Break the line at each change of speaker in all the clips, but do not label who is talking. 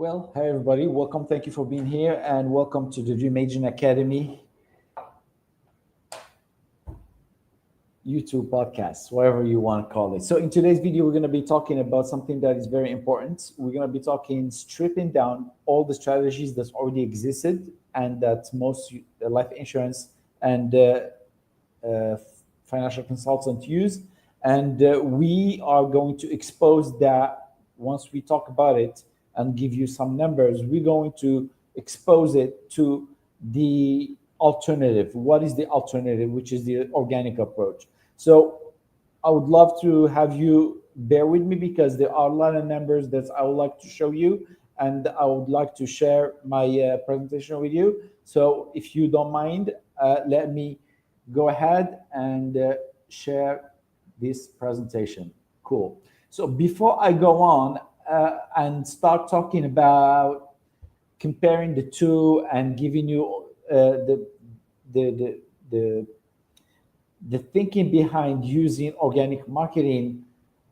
Well, hi everybody. Welcome. Thank you for being here, and welcome to the Dream Agent Academy YouTube podcast, whatever you want to call it. So, in today's video, we're going to be talking about something that is very important. We're going to be talking stripping down all the strategies that already existed and that most life insurance and uh, financial consultants use, and we are going to expose that. Once we talk about it and give you some numbers, we're going to expose it to the alternative. What is the alternative, which is the organic approach? So I would love to have you bear with me because there are a lot of numbers that I would like to show you, and I would like to share my presentation with you. So if you don't mind, let me go ahead and share this presentation. Cool. So before I go on and start talking about comparing the two and giving you the, the, the, the thinking behind using organic marketing,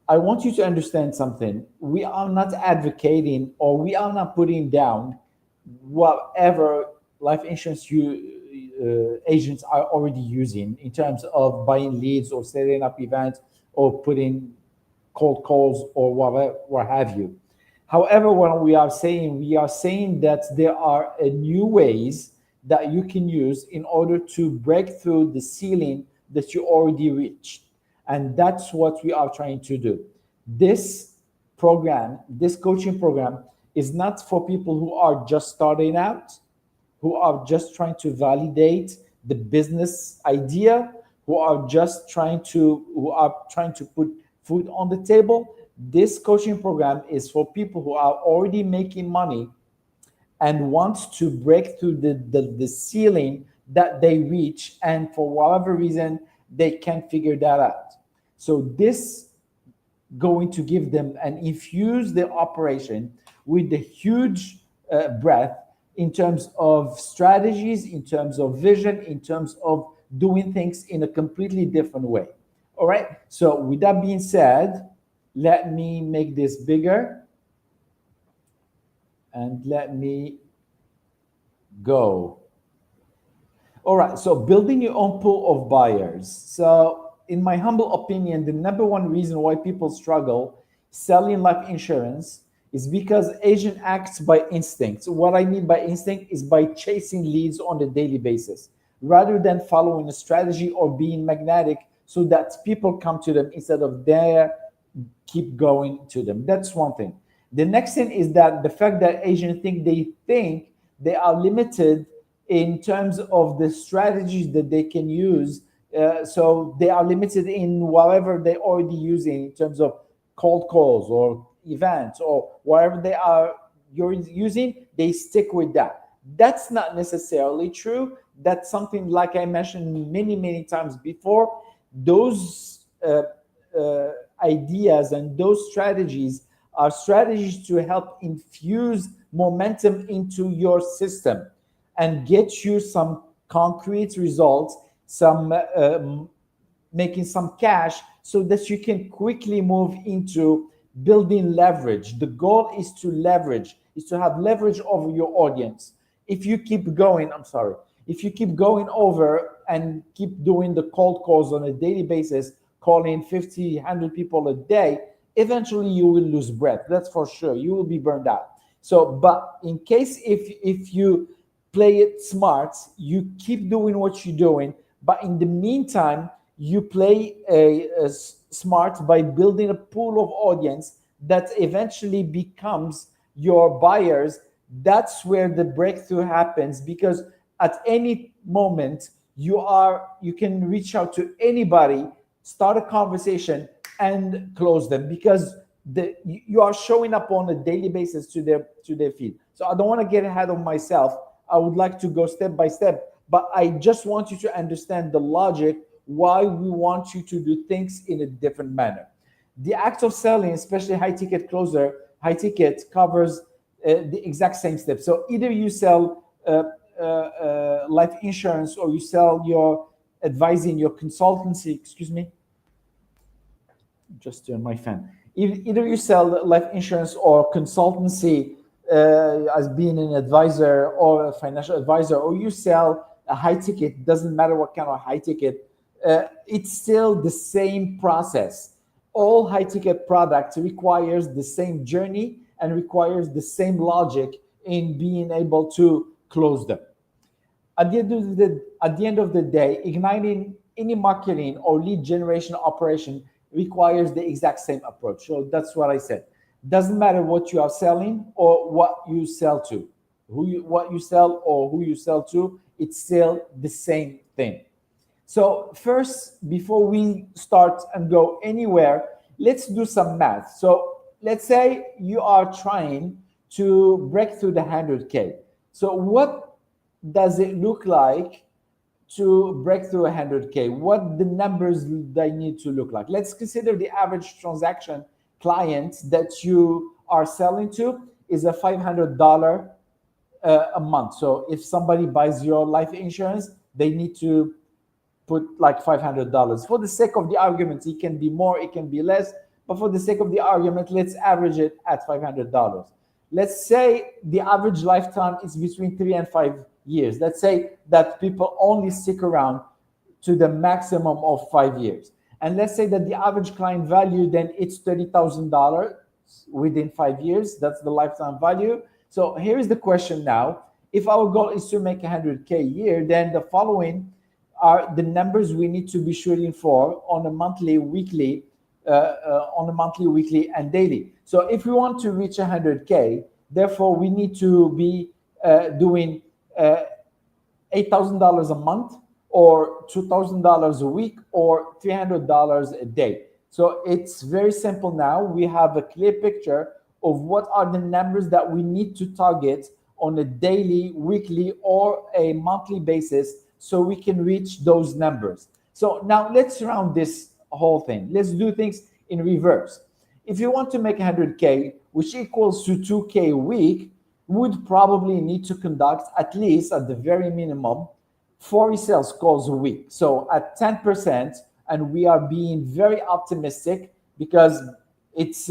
I want you to understand something. We are not advocating or we are not putting down whatever life insurance agents are already using in terms of buying leads or setting up events or putting cold calls or whatever, what have you. However, what we are saying that there are new ways that you can use in order to break through the ceiling that you already reached. And that's what we are trying to do. This program, this coaching program, is not for people who are just starting out, who are just trying to validate the business idea, who are trying to put food on the table. This coaching program is for people who are already making money and want to break through the ceiling that they reach, and for whatever reason they can't figure that out. So this going to give them and infuse the operation with the huge breadth in terms of strategies, in terms of vision, in terms of doing things in a completely different way. All right. So with that being said, let me make this bigger and let me go. All right. So building your own pool of buyers. So in my humble opinion, the number one reason why people struggle selling life insurance is because agent acts by instinct. So what I mean by instinct is by chasing leads on a daily basis rather than following a strategy or being magnetic so that people come to them instead of they keep going to them. That's one thing. The next thing is that the fact that agents think they are limited in terms of the strategies that they can use. So they are limited in whatever they already using in terms of cold calls or events or whatever they are you're using, they stick with that. That's not necessarily true. That's something like I mentioned many times before. Those ideas and those strategies are strategies to help infuse momentum into your system and get you some concrete results, some making some cash so that you can quickly move into building leverage. The goal is to have leverage over your audience. If you keep going, if you keep going over and keep doing the cold calls on a daily basis, calling 50, 100 people a day, eventually you will lose breath. That's for sure. You will be burned out. So, but in case if you play it smart, you keep doing what you're doing, but in the meantime, you play smart by building a pool of audience that eventually becomes your buyers. That's where the breakthrough happens, because at any moment you can reach out to anybody, start a conversation and close them, because you are showing up on a daily basis to their feed. So I don't want to get ahead of myself. I would like to go step by step, but I just want you to understand the logic why we want you to do things in a different manner. The act of selling, especially high ticket covers the exact same steps. So either you sell life insurance or you sell your advising, your consultancy, excuse me, just turn my fan. Either you sell life insurance or consultancy as being an advisor or a financial advisor, or you sell a high ticket, doesn't matter what kind of high ticket, it's still the same process. All high ticket products requires the same journey and requires the same logic in being able to close them. At the end of the day, igniting any marketing or lead generation operation requires the exact same approach. So that's what I said. Doesn't matter what you are selling or what you sell to, what you sell or who you sell to, it's still the same thing. So first, before we start and go anywhere, let's do some math. So let's say you are trying to break through the 100K. So what does it look like to break through 100K? What the numbers they need to look like? Let's consider the average transaction client that you are selling to is a $500 a month. So if somebody buys your life insurance, they need to put like $500. For the sake of the argument, it can be more, it can be less, but for the sake of the argument, let's average it at $500. Let's say the average lifetime is between 3 and 5 years. Let's say that people only stick around to the maximum of 5 years. And let's say that the average client value, then it's $30,000 within 5 years. That's the lifetime value. So here is the question now. If our goal is to make 100K a year, then the following are the numbers we need to be shooting for on a monthly, weekly, and daily. So if we want to reach 100K, therefore we need to be doing $8,000 a month, or $2,000 a week, or $300 a day. So it's very simple now. We have a clear picture of what are the numbers that we need to target on a daily, weekly, or a monthly basis so we can reach those numbers. So now let's round this whole thing. Let's do things in reverse. If you want to make 100K, which equals to 2K a week, would probably need to conduct at least, at the very minimum, 40 sales calls a week. So at 10%, and we are being very optimistic because it's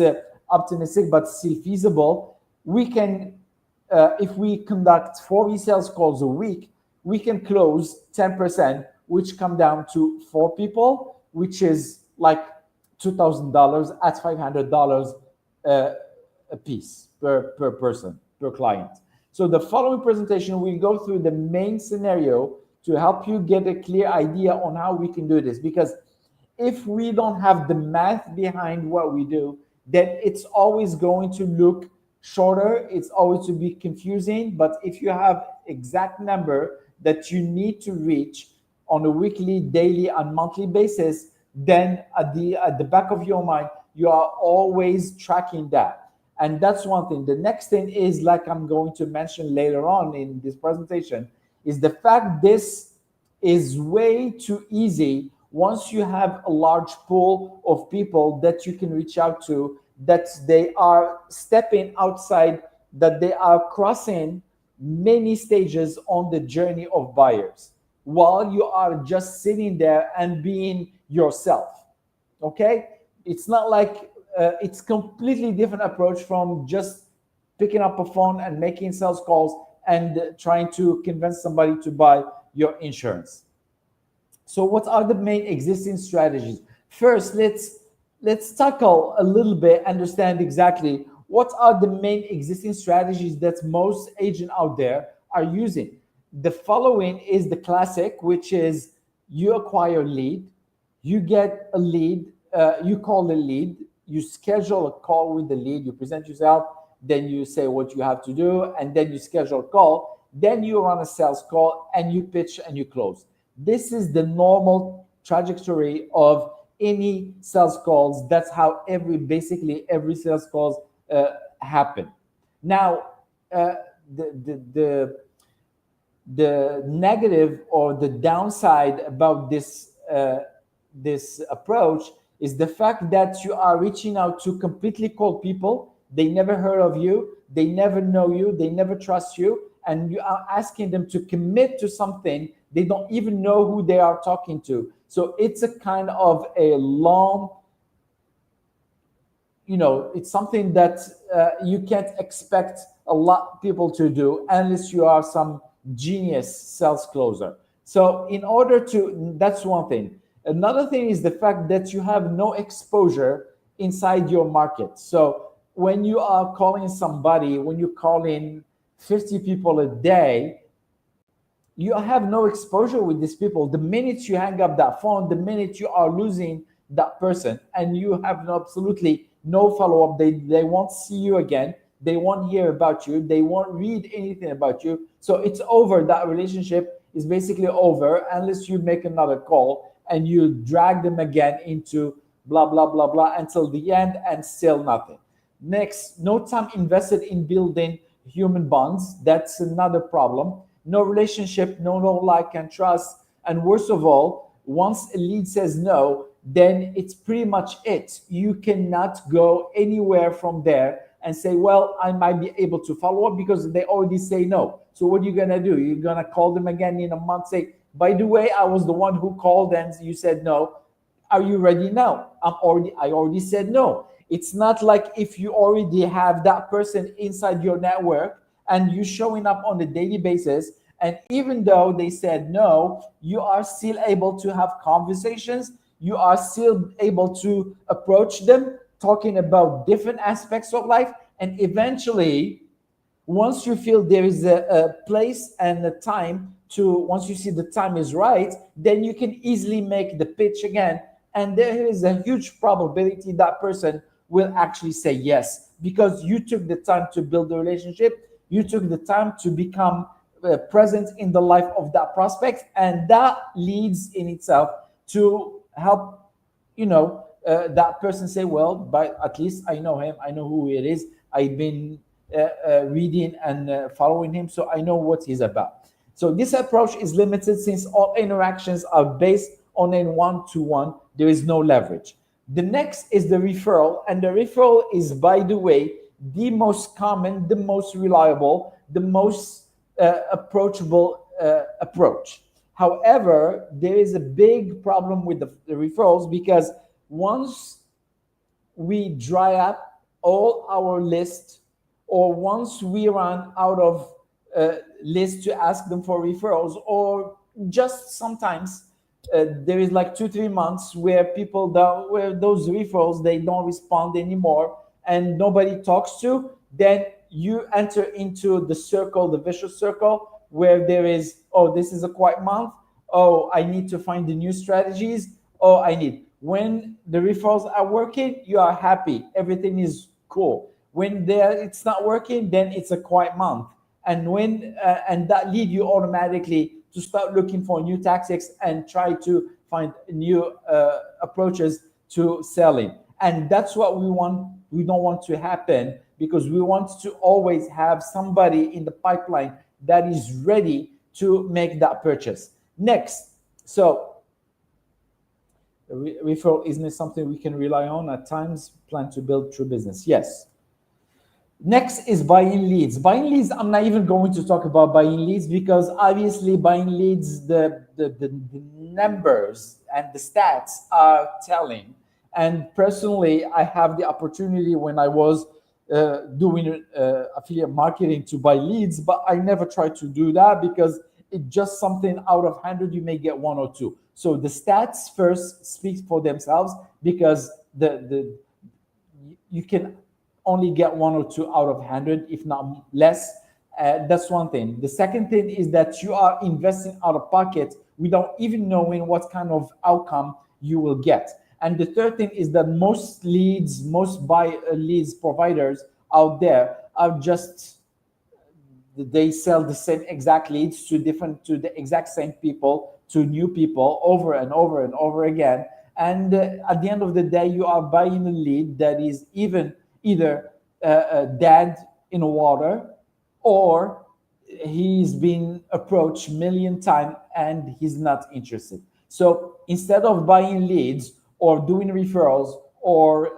optimistic but still feasible, we can, if we conduct 40 sales calls a week, we can close 10%, which come down to 4 people, which is like $2,000 at $500 a piece per person, per client. So the following presentation, we'll go through the main scenario to help you get a clear idea on how we can do this. Because if we don't have the math behind what we do, then it's always going to look shorter. It's always to be confusing. But if you have exact number that you need to reach on a weekly, daily, and monthly basis, then at the back of your mind, you are always tracking that. And that's one thing. The next thing is, like I'm going to mention later on in this presentation, is the fact this is way too easy once you have a large pool of people that you can reach out to, that they are stepping outside, that they are crossing many stages on the journey of buyers while you are just sitting there and being yourself. Okay? It's not like it's completely different approach from just picking up a phone and making sales calls and trying to convince somebody to buy your insurance. So what are the main existing strategies? First, let's tackle a little bit, understand exactly what are the main existing strategies that most agents out there are using. The following is the classic, which is you acquire a lead, you get a lead, you call a lead, you schedule a call with the lead, you present yourself, then you say what you have to do, and then you schedule a call, then you run a sales call, and you pitch and you close. This is the normal trajectory of any sales calls. That's how basically every sales calls happen. Now, the negative or the downside about this approach is the fact that you are reaching out to completely cold people. They never heard of you, they never know you, they never trust you, and you are asking them to commit to something they don't even know who they are talking to. So it's a kind of a long it's something that you can't expect a lot of people to do unless you are some genius sales closer. So in order to, that's one thing. Another thing is the fact that you have no exposure inside your market. So when you are calling somebody, when you call in 50 people a day, you have no exposure with these people. The minute you hang up that phone, the minute you are losing that person, and you have absolutely no follow-up, they won't see you again, they won't hear about you, they won't read anything about you. So it's over. That relationship is basically over unless you make another call and you drag them again into blah blah blah blah until the end, and still nothing. Next, no time invested in building human bonds. That's another problem. No relationship, no like and trust. And worst of all, once a lead says no, then it's pretty much it. You cannot go anywhere from there and say, well, I might be able to follow up, because they already say no. So what are you going to do? You're going to call them again in a month, say, by the way, I was the one who called and you said no. Are you ready now? I already said no. It's not like if you already have that person inside your network and you showing up on a daily basis, and even though they said no, you are still able to have conversations. You are still able to approach them, talking about different aspects of life. And eventually, once you feel there is a place and a time to, once you see the time is right, then you can easily make the pitch again. And there is a huge probability that person will actually say yes, because you took the time to build the relationship. You took the time to become present in the life of that prospect. And that leads in itself to help, that person say, well, but at least I know him. I know who it is. I've been reading and following him, so I know what he's about. So this approach is limited since all interactions are based on a one-to-one. There is no leverage. The next is the referral, and the referral is, by the way, the most common, the most reliable, the most approachable approach. However, there is a big problem with the referrals, because once we dry up all our list, or once we run out of list to ask them for referrals, or just sometimes there is like 2-3 months where people don't, where those referrals, they don't respond anymore and nobody talks to, then you enter into the circle, the vicious circle, where there is, oh, this is a quiet month, oh, I need to find the new strategies, oh, I need. When the referrals are working, you are happy, everything is cool. When it's not working, then it's a quiet month. And when and that lead you automatically to start looking for new tactics and try to find new approaches to selling. And that's what we want. We don't want to happen, because we want to always have somebody in the pipeline that is ready to make that purchase. Next, so referral isn't something we can rely on at times. Plan to build true business. Yes. Next is buying leads. Buying leads, I'm not even going to talk about buying leads, because obviously buying leads, the numbers and the stats are telling. And personally, I have the opportunity when I was doing affiliate marketing to buy leads, but I never tried to do that, because it's just something out of 100, you may get 1 or 2. So the stats first speak for themselves, because you can only get 1 or 2 out of 100, if not less. That's one thing. The second thing is that you are investing out of pocket without even knowing what kind of outcome you will get. And the third thing is that most leads, most leads providers out there are just, they sell the same exact leads to the exact same people, to new people over and over and over again. And at the end of the day, you are buying a lead that is either dead in the water, or he's been approached a million times and he's not interested. So instead of buying leads or doing referrals or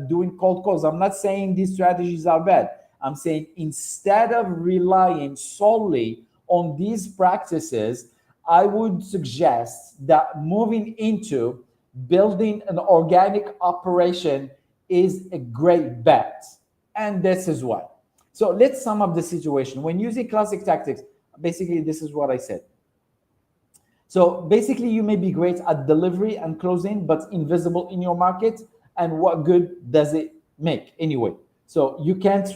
doing cold calls, I'm not saying these strategies are bad. I'm saying instead of relying solely on these practices, I would suggest that moving into building an organic operation is a great bet. And this is why. So let's sum up the situation. When using classic tactics, basically, this is what I said. So basically, you may be great at delivery and closing, but invisible in your market. And what good does it make anyway? So you can't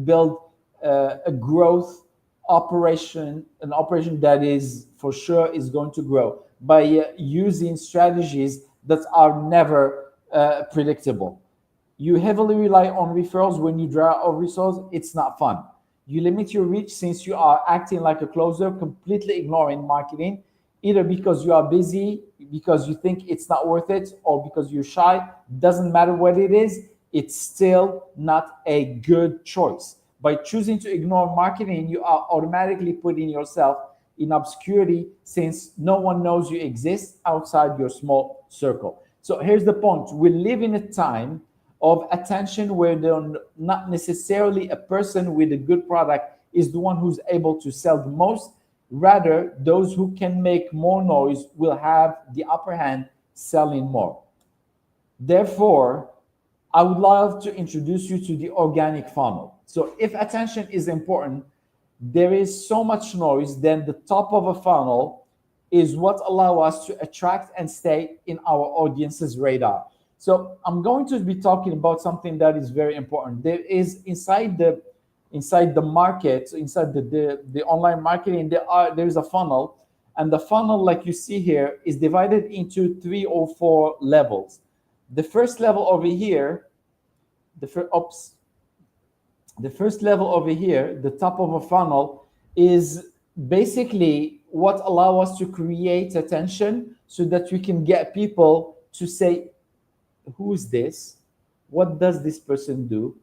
build a growth operation, an operation that is for sure is going to grow by using strategies that are never predictable. You heavily rely on referrals when you draw out resources. It's not fun. You limit your reach since you are acting like a closer, completely ignoring marketing, either because you are busy, because you think it's not worth it, or because you're shy. Doesn't matter what it is, it's still not a good choice. By choosing to ignore marketing, you are automatically putting yourself in obscurity since no one knows you exist outside your small circle. So here's the point. We live in a time of attention where they're not necessarily a person with a good product is the one who's able to sell the most. Rather, those who can make more noise will have the upper hand selling more. Therefore, I would love to introduce you to the organic funnel. So if attention is important, there is so much noise, then the top of a funnel is what allow us to attract and stay in our audience's radar. So I'm going to be talking about something that is very important. There is inside the market, inside the online marketing, there's a funnel, and the funnel, like you see here, is divided into 3 or 4 levels. The first level over here, the first level over here, the top of a funnel, is basically what allow us to create attention so that we can get people to say, who is this? What does this person do?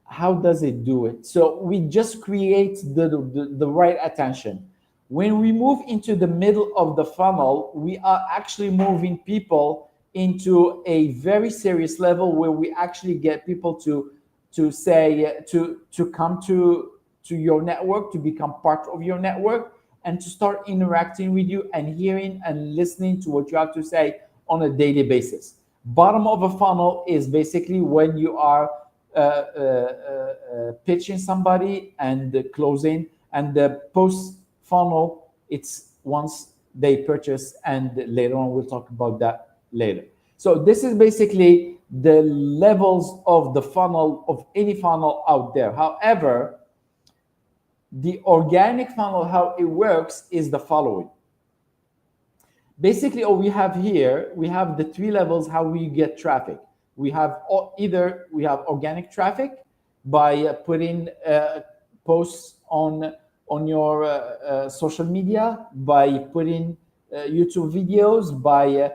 How does it do it? So we just create the right attention. When we move into the middle of the funnel, we are actually moving people into a very serious level where we actually get people to say to come to your network, to become part of your network, and to start interacting with you and hearing and listening to what you have to say on a daily basis. Bottom of a funnel is basically when you are pitching somebody and closing, and the post funnel, it's once they purchase, and later on we'll talk about that later. So this is basically the levels of the funnel of any funnel out there. However, the organic funnel, how it works is the following. Basically, all we have here, we have the 3 levels how we get traffic. We have either we have organic traffic by putting posts on your social media, by putting YouTube videos, by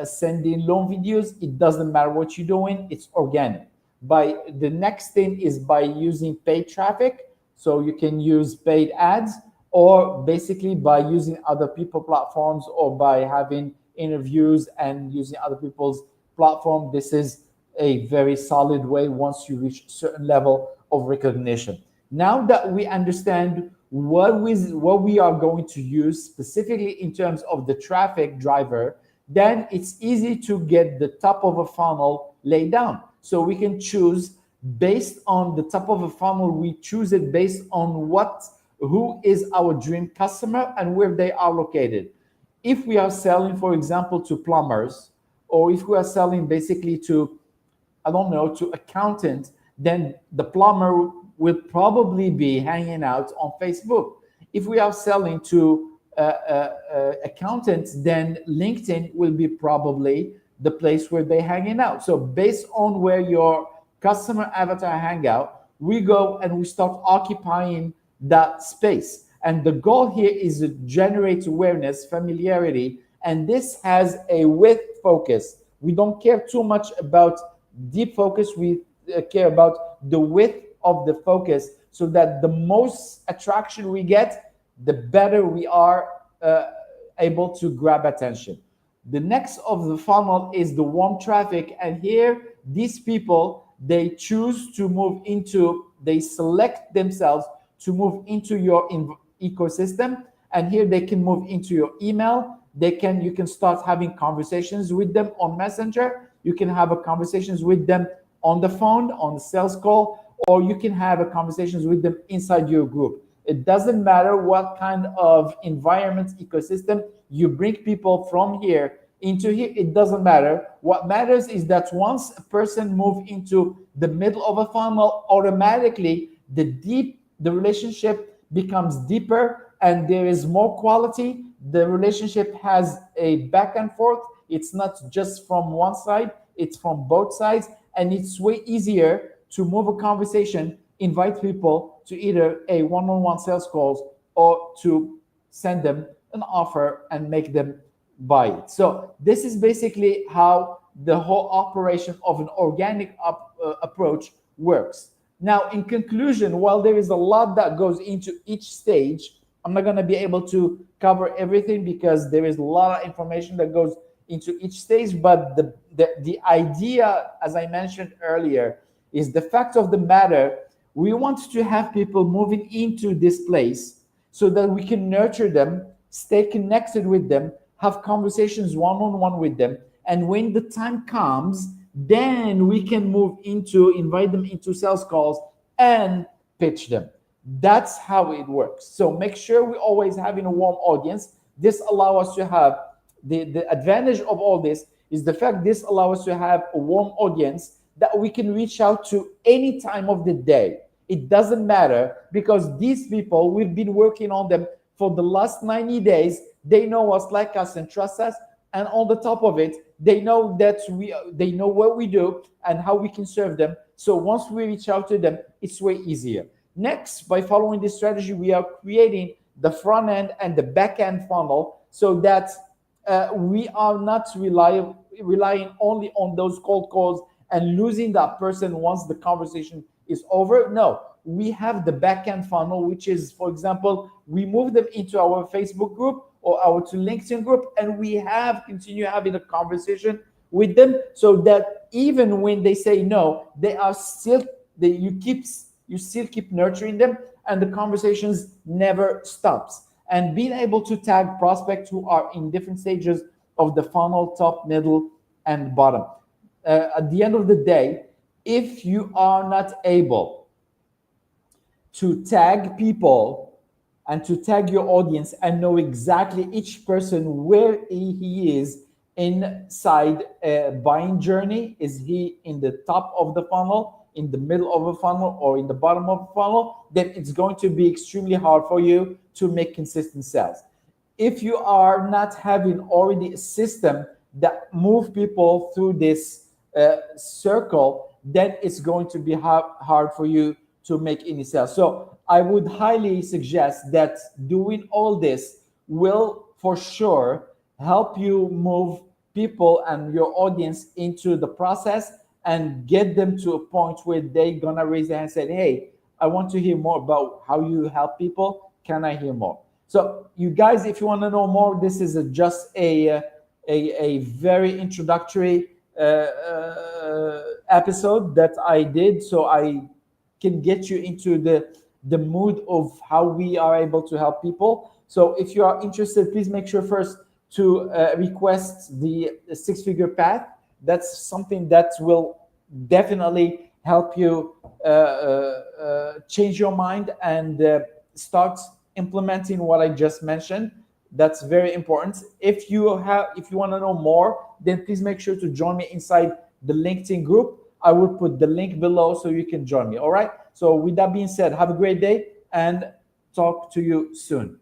sending long videos. It doesn't matter what you're doing, it's organic. By the next thing is by using paid traffic, so you can use paid ads, or basically by using other people platforms, or by having interviews and using other people's platform. This is a very solid way once you reach a certain level of recognition. Now that we understand what we are going to use specifically in terms of the traffic driver, then it's easy to get the top of a funnel laid down. So we can choose based on the top of a funnel. We choose it based on who is our dream customer and where they are located. If we are selling, for example, to plumbers, or if we are selling basically to, I don't know, to accountants, then the plumber will probably be hanging out on Facebook. If we are selling to accountants, then LinkedIn will be probably the place where they're hanging out. So based on where your customer avatar hang out, we go and we start occupying that space. And the goal here is to generate awareness, familiarity, and this has a width focus. We don't care too much about deep focus. We care about the width of the focus, so that the most attraction we get, the better we are able to grab attention. The next of the funnel is the warm traffic, and here these people, they choose to move into, they select themselves to move into your ecosystem, and here they can move into your email. You can start having conversations with them on Messenger. You can have a conversations with them on the phone, on the sales call, or you can have a conversations with them inside your group. It doesn't matter what kind of environment, ecosystem you bring people from here into here. It doesn't matter. What matters is that once a person move into the middle of a funnel, automatically the relationship becomes deeper and there is more quality. The relationship has a back and forth. It's not just from one side, it's from both sides. And it's way easier to move a conversation, invite people to either a one-on-one sales calls or to send them an offer and make them buy it. So this is basically how the whole operation of an organic approach works. Now, in conclusion, while there is a lot that goes into each stage, I'm not going to be able to cover everything because there is a lot of information that goes into each stage. But the idea, as I mentioned earlier, is the fact of the matter. We want to have people moving into this place so that we can nurture them, stay connected with them, have conversations one-on-one with them. And when the time comes, then we can move into, invite them into sales calls and pitch them. That's how it works. So make sure we always having a warm audience. This allows us to have the advantage of all this is the fact this allows us to have a warm audience that we can reach out to any time of the day. It doesn't matter because these people, we've been working on them for the last 90 days. They know us, like us, and trust us. And on the top of it, they know that they know what we do and how we can serve them. So once we reach out to them, it's way easier. Next, by following this strategy, we are creating the front end and the back end funnel so that we are not relying only on those cold calls and losing that person once the conversation is over. No, we have the back end funnel, which is, for example, we move them into our Facebook group or our to LinkedIn group, and we have continue having a conversation with them so that even when they say no, they are still you still keep nurturing them and the conversations never stops. And being able to tag prospects who are in different stages of the funnel, top, middle, and bottom. At the end of the day, if you are not able to tag people and to tag your audience and know exactly each person where he is inside a buying journey, is he in the top of the funnel, in the middle of a funnel, or in the bottom of a funnel, then it's going to be extremely hard for you to make consistent sales. If you are not having already a system that move people through this circle, then it's going to be hard for you to make any sales. So I would highly suggest that doing all this will for sure help you move people and your audience into the process and get them to a point where they're gonna raise their hand and say, hey, I want to hear more about how you help people. Can I hear more? So you guys, if you want to know more, this is just a very introductory episode that I did, so I can get you into the mood of how we are able to help people. So if you are interested, please make sure first to request the six-figure path. That's something that will definitely help you change your mind and start implementing what I just mentioned. That's very important. If you want to know more, then please make sure to join me inside the LinkedIn group. I will put the link below so you can join me. All right. So with that being said, have a great day and talk to you soon.